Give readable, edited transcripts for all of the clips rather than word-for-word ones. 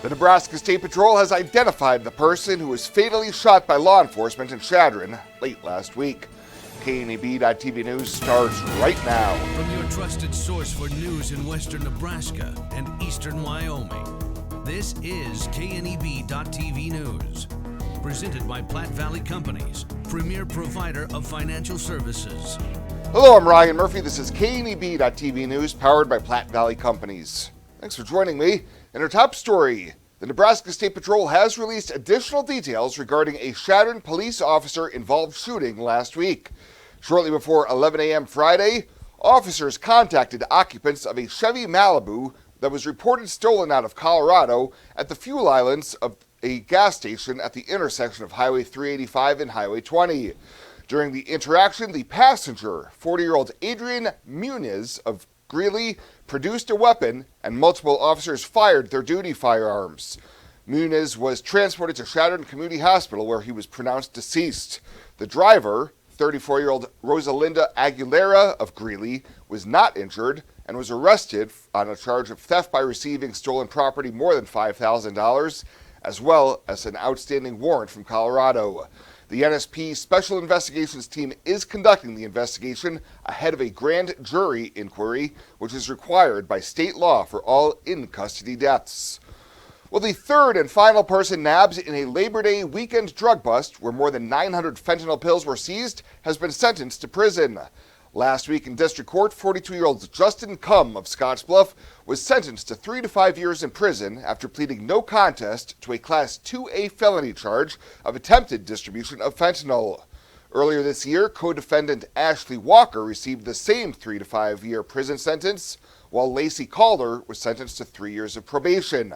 The Nebraska State Patrol has identified the person who was fatally shot by law enforcement in Chadron late last week. KNEB.TV News starts right now. From your trusted source for news in western Nebraska and eastern Wyoming, this is KNEB.TV News. Presented by Platte Valley Companies, premier provider of financial services. Hello, I'm Ryan Murphy. This is KNEB.TV News, powered by Platte Valley Companies. Thanks for joining me. In our top story, the Nebraska State Patrol has released additional details regarding a Chadron police officer-involved shooting last week. Shortly before 11 a.m. Friday, officers contacted occupants of a Chevy Malibu that was reported stolen out of Colorado at the fuel islands of a gas station at the intersection of Highway 385 and Highway 20. During the interaction, the passenger, 40-year-old Adrian Muniz of Greeley, produced a weapon, and multiple officers fired their duty firearms. Muniz was transported to Chadron Community Hospital, where he was pronounced deceased. The driver, 34-year-old Rosalinda Aguilera of Greeley, was not injured and was arrested on a charge of theft by receiving stolen property more than $5,000, as well as an outstanding warrant from Colorado. The NSP Special Investigations Team is conducting the investigation ahead of a grand jury inquiry, which is required by state law for all in-custody deaths. Well, the third and final person nabbed in a Labor Day weekend drug bust, where more than 900 fentanyl pills were seized, has been sentenced to prison. Last week in district court, 42-year-old Justin Cum of Scottsbluff was sentenced to 3 to 5 years in prison after pleading no contest to a Class 2A felony charge of attempted distribution of fentanyl. Earlier this year, co-defendant Ashley Walker received the same 3 to 5 year prison sentence, while Lacey Calder was sentenced to 3 years of probation.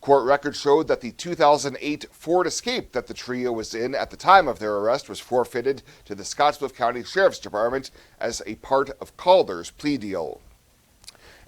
Court records showed that the 2008 Ford Escape that the trio was in at the time of their arrest was forfeited to the Scottsbluff County Sheriff's Department as a part of Calder's plea deal.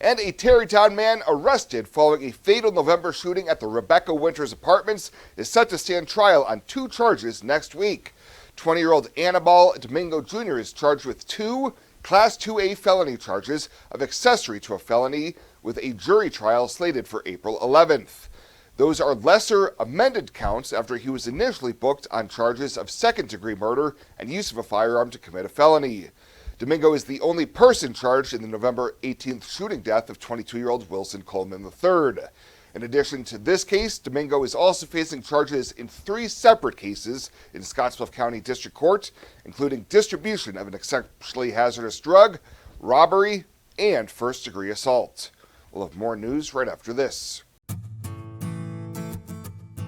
And a Terrytown man arrested following a fatal November shooting at the Rebecca Winters Apartments is set to stand trial on 2 charges next week. 20-year-old Anibal Domingo Jr. is charged with 2 Class 2A felony charges of accessory to a felony, with a jury trial slated for April 11th. Those are lesser amended counts after he was initially booked on charges of second-degree murder and use of a firearm to commit a felony. Domingo is the only person charged in the November 18th shooting death of 22-year-old Wilson Coleman III. In addition to this case, Domingo is also facing charges in 3 separate cases in Scottsbluff County District Court, including distribution of an sexually hazardous drug, robbery, and first-degree assault. We'll have more news right after this.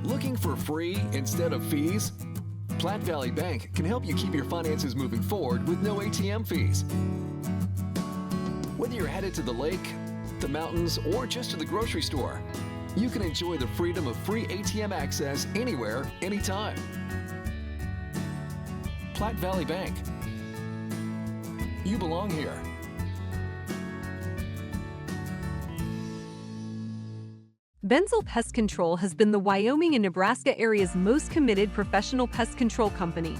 Looking for free instead of fees? Platte Valley Bank can help you keep your finances moving forward with no ATM fees. Whether you're headed to the lake, the mountains, or just to the grocery store, you can enjoy the freedom of free ATM access anywhere, anytime. Platte Valley Bank. You belong here. Benzel Pest Control has been the Wyoming and Nebraska area's most committed professional pest control company.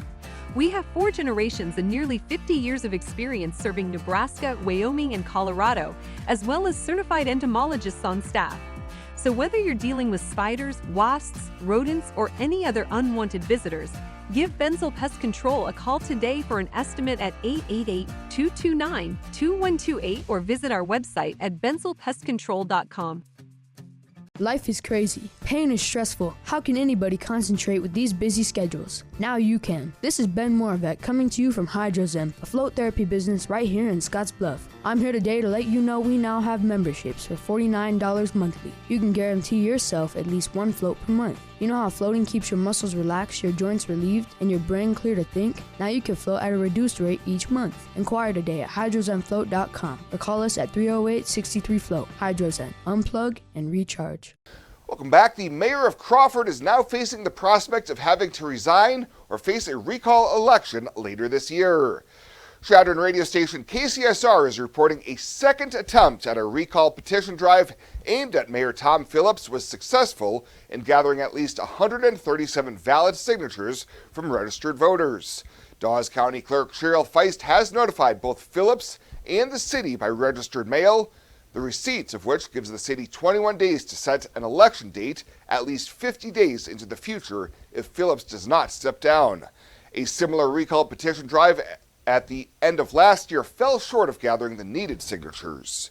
We have 4 generations and nearly 50 years of experience serving Nebraska, Wyoming, and Colorado, as well as certified entomologists on staff. So whether you're dealing with spiders, wasps, rodents, or any other unwanted visitors, give Benzel Pest Control a call today for an estimate at 888-229-2128 or visit our website at benzelpestcontrol.com. Life is crazy. Pain is stressful. How can anybody concentrate with these busy schedules? Now you can. This is Ben Moravec coming to you from Hydrozen, a float therapy business right here in Scottsbluff. I'm here today to let you know we now have memberships for $49 monthly. You can guarantee yourself at least 1 float per month. You know how floating keeps your muscles relaxed, your joints relieved, and your brain clear to think? Now you can float at a reduced rate each month. Inquire today at hydrozenfloat.com or call us at 308-63-FLOAT. Hydrozen. Unplug and recharge. Welcome back. The mayor of Crawford is now facing the prospect of having to resign or face a recall election later this year. Chadron radio station KCSR is reporting a second attempt at a recall petition drive aimed at Mayor Tom Phillips was successful in gathering at least 137 valid signatures from registered voters. Dawes County Clerk Cheryl Feist has notified both Phillips and the city by registered mail. The the receipt of which gives the city 21 days to set an election date at least 50 days into the future if Phillips does not step down. A similar recall petition drive at the end of last year fell short of gathering the needed signatures.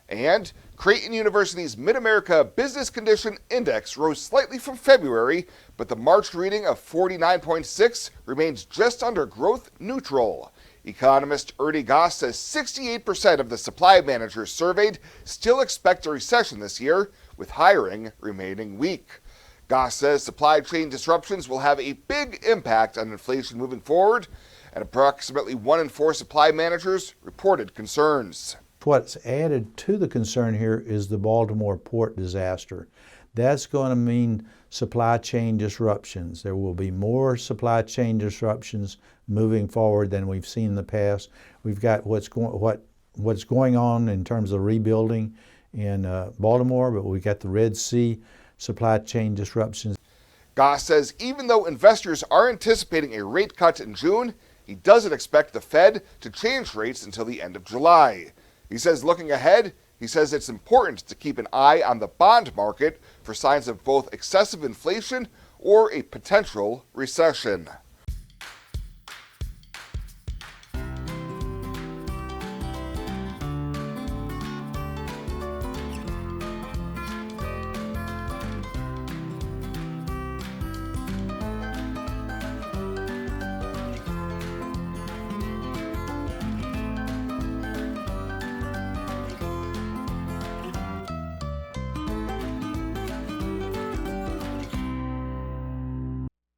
And Creighton University's Mid-America Business Condition Index rose slightly from February, but the March reading of 49.6 remains just under growth neutral. Economist Ernie Goss says 68% of the supply managers surveyed still expect a recession this year, with hiring remaining weak. Goss says supply chain disruptions will have a big impact on inflation moving forward, and approximately 1 in 4 supply managers reported concerns. What's added to the concern here is the Baltimore port disaster. That's going to mean supply chain disruptions. There will be more supply chain disruptions moving forward than we've seen in the past. We've got what's going on in terms of rebuilding in Baltimore, but we've got the Red Sea supply chain disruptions. Goss says even though investors are anticipating a rate cut in June, he doesn't expect the Fed to change rates until the end of July. He says looking ahead, he says it's important to keep an eye on the bond market for signs of both excessive inflation or a potential recession.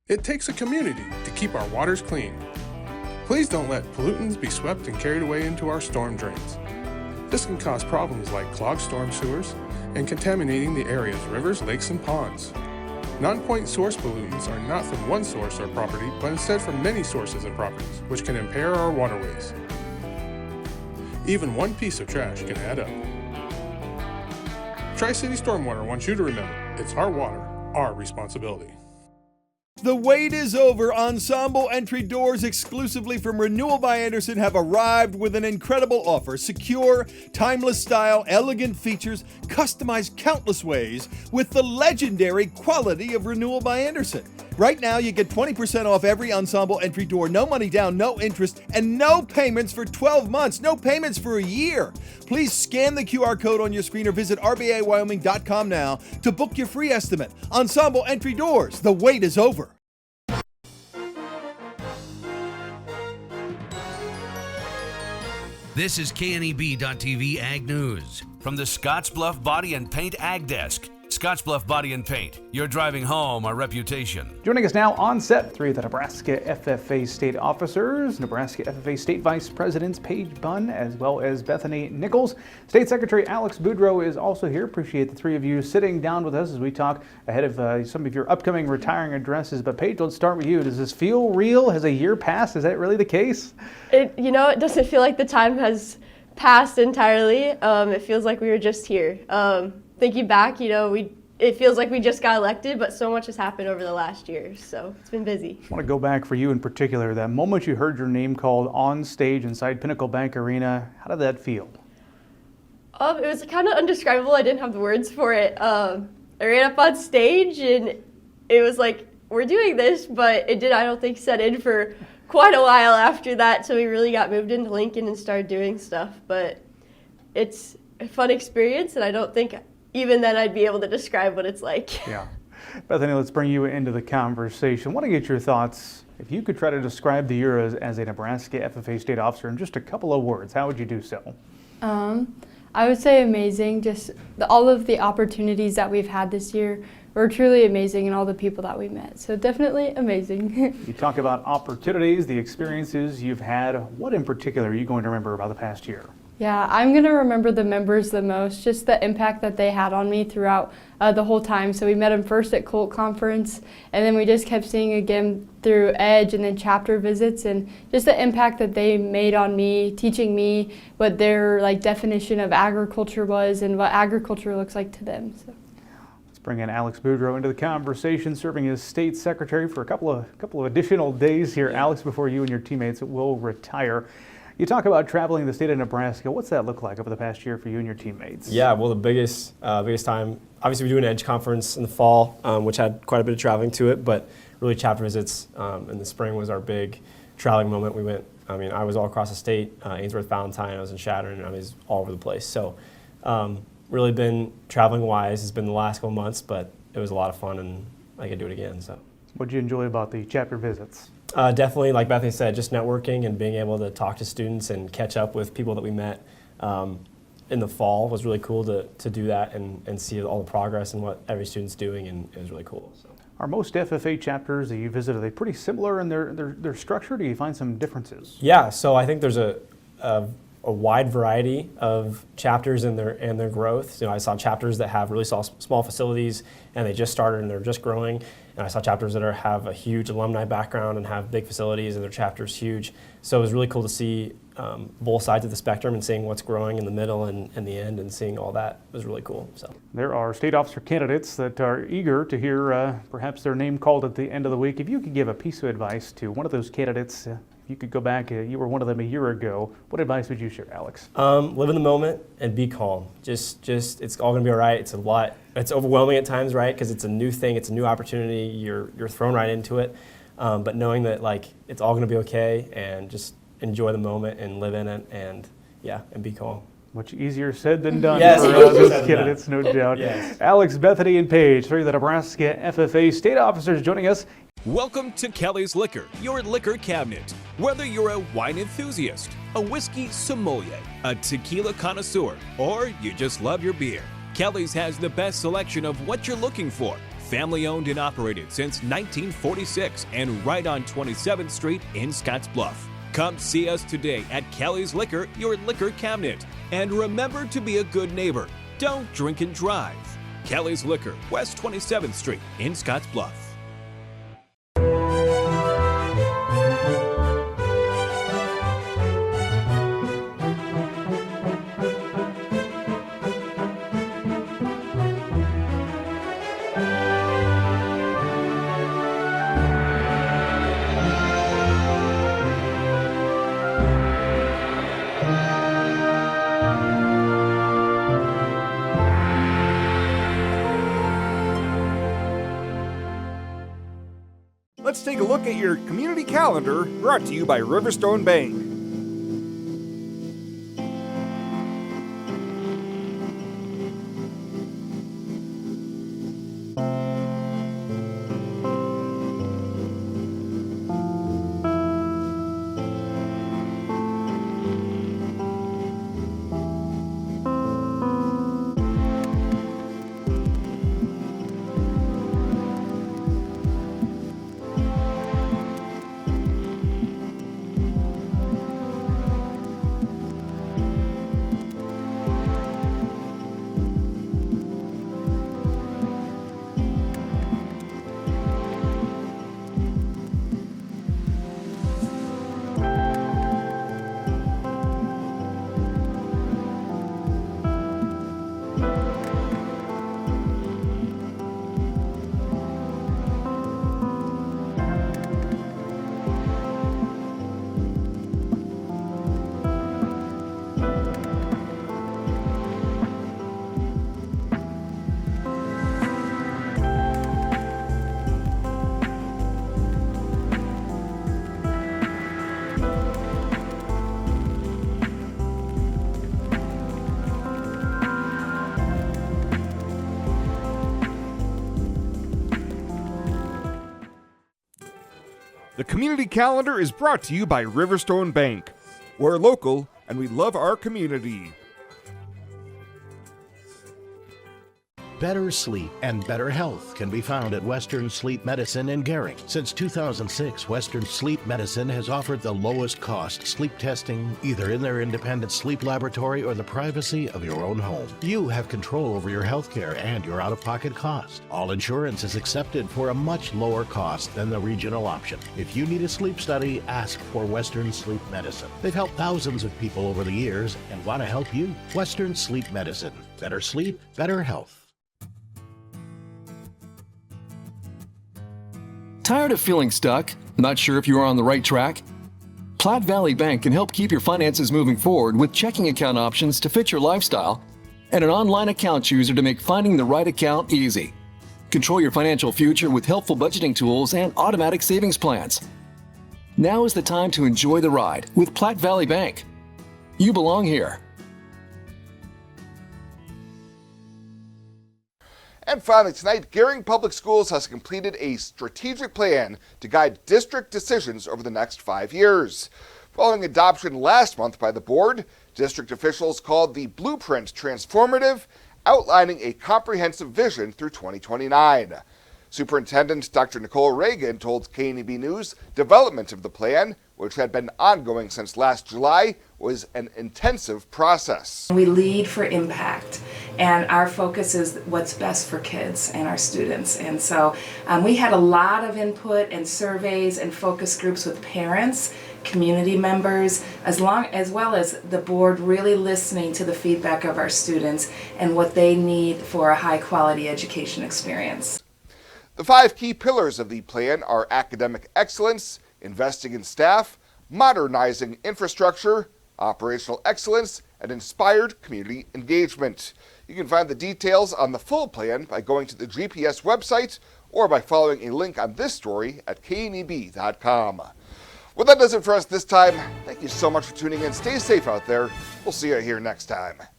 It takes a community to keep our waters clean. Please don't let pollutants be swept and carried away into our storm drains. This can cause problems like clogged storm sewers and contaminating the area's rivers, lakes, and ponds. Non-point source pollutants are not from one source or property, but instead from many sources and properties, which can impair our waterways. Even one piece of trash can add up. Tri-City Stormwater wants you to remember, it's our water, our responsibility. The wait is over. Ensemble entry doors exclusively from Renewal by Andersen have arrived with an incredible offer. Secure, timeless style, elegant features, customized countless ways with the legendary quality of Renewal by Andersen. Right now, you get 20% off every Ensemble entry door, no money down, no interest, and no payments for 12 months, no payments for a year. Please scan the QR code on your screen or visit rbawyoming.com now to book your free estimate. Ensemble entry doors, the wait is over. This is KNEB.TV Ag News from the Scottsbluff Body and Paint Ag Desk. Scottsbluff Body and Paint, you're driving home our reputation. Joining us now on set, 3 of the Nebraska FFA state officers, Nebraska FFA State Vice Presidents Paige Bunn as well as Bethany Nichols. State Secretary Alex Boudreau is also here. Appreciate the 3 of you sitting down with us as we talk ahead of some of your upcoming retiring addresses. But Paige, let's start with you. Does this feel real? Has a year passed? Is that really the case? It doesn't feel like the time has passed entirely. It feels like we were just here. Thinking back, it feels like we just got elected, but so much has happened over the last year, so it's been busy. I want to go back for you in particular. That moment you heard your name called on stage inside Pinnacle Bank Arena, how did that feel? It was kind of indescribable. I didn't have the words for it. I ran up on stage, and it was like, we're doing this, but it did, I don't think, set in for quite a while after that, so we really got moved into Lincoln and started doing stuff. But it's a fun experience, and I don't think even then I'd be able to describe what it's like. Yeah. Bethany, let's bring you into the conversation. I want to get your thoughts. If you could try to describe the year as a Nebraska FFA state officer in just a couple of words, how would you do so? I would say amazing. Just all of the opportunities that we've had this year were truly amazing, and all the people that we met. So definitely amazing. You talk about opportunities, the experiences you've had. What in particular are you going to remember about the past year? Yeah, I'm going to remember the members the most, just the impact that they had on me throughout the whole time. So we met them first at Colt Conference, and then we just kept seeing again through Edge and then chapter visits, and just the impact that they made on me, teaching me what their definition of agriculture was and what agriculture looks like to them. So. Let's bring in Alex Boudreau into the conversation, serving as state secretary for a couple of additional days here. Alex, before you and your teammates will retire. You talk about traveling the state of Nebraska. What's that look like over the past year for you and your teammates? Yeah, well, the biggest time, obviously we do an EDGE conference in the fall, which had quite a bit of traveling to it, but really chapter visits in the spring was our big traveling moment. We went, I was all across the state, Ainsworth, Valentine, I was in Chadron, I was all over the place. So really been traveling wise, it's been the last couple months, but it was a lot of fun and I could do it again. So, what did you enjoy about the chapter visits? Definitely, like Bethany said, just networking and being able to talk to students and catch up with people that we met in the fall was really cool to do that and see all the progress and what every student's doing, and it was really cool. So. Are most FFA chapters that you visit, are they pretty similar in their structure? Do you find some differences? Yeah, so I think there's a wide variety of chapters and their growth. I saw chapters that have really small facilities and they just started and they're just growing. And I saw chapters that have a huge alumni background and have big facilities and their chapter's huge. So it was really cool to see both sides of the spectrum and seeing what's growing in the middle and the end and seeing all that was really cool. So there are state officer candidates that are eager to hear perhaps their name called at the end of the week. If you could give a piece of advice to one of those candidates, you could go back, you were one of them a year ago, what advice would you share, Alex? Live in the moment and be calm. Just it's all gonna be all right. It's a lot, it's overwhelming at times, right? Because it's a new thing, it's a new opportunity, you're thrown right into it. But knowing that it's all gonna be okay and just enjoy the moment and live in it and be calm. Much easier said than done yes, for those candidates, no doubt. Yes. Alex, Bethany, and Paige, three of the Nebraska FFA state officers joining us. Welcome to Kelly's Liquor, your liquor cabinet. Whether you're a wine enthusiast, a whiskey sommelier, a tequila connoisseur, or you just love your beer, Kelly's has the best selection of what you're looking for. Family owned and operated since 1946 and right on 27th Street in Scottsbluff. Come see us today at Kelly's Liquor, your liquor cabinet. And remember to be a good neighbor. Don't drink and drive. Kelly's Liquor, West 27th Street in Scottsbluff. Let's take a look at your community calendar, brought to you by Riverstone Bank. The community calendar is brought to you by Riverstone Bank. We're local and we love our community. Better sleep and better health can be found at Western Sleep Medicine in Gering. Since 2006, Western Sleep Medicine has offered the lowest cost sleep testing, either in their independent sleep laboratory or the privacy of your own home. You have control over your health care and your out-of-pocket cost. All insurance is accepted for a much lower cost than the regional option. If you need a sleep study, ask for Western Sleep Medicine. They've helped thousands of people over the years and want to help you. Western Sleep Medicine. Better sleep, better health. Tired of feeling stuck? Not sure if you are on the right track? Platte Valley Bank can help keep your finances moving forward with checking account options to fit your lifestyle and an online account chooser to make finding the right account easy. Control your financial future with helpful budgeting tools and automatic savings plans. Now is the time to enjoy the ride with Platte Valley Bank. You belong here. And finally tonight, Gering Public Schools has completed a strategic plan to guide district decisions over the next 5 years. Following adoption last month by the board, district officials called the blueprint transformative, outlining a comprehensive vision through 2029. Superintendent Dr. Nicole Reagan told KNEB News development of the plan, which had been ongoing since last July, was an intensive process. We lead for impact, and our focus is what's best for kids and our students. And so we had a lot of input and surveys and focus groups with parents, community members, as well as the board really listening to the feedback of our students and what they need for a high quality education experience. The 5 key pillars of the plan are academic excellence, investing in staff, modernizing infrastructure, operational excellence, and inspired community engagement. You can find the details on the full plan by going to the GPS website or by following a link on this story at kneb.com. Well, that does it for us this time. Thank you so much for tuning in. Stay safe out there. We'll see you here next time.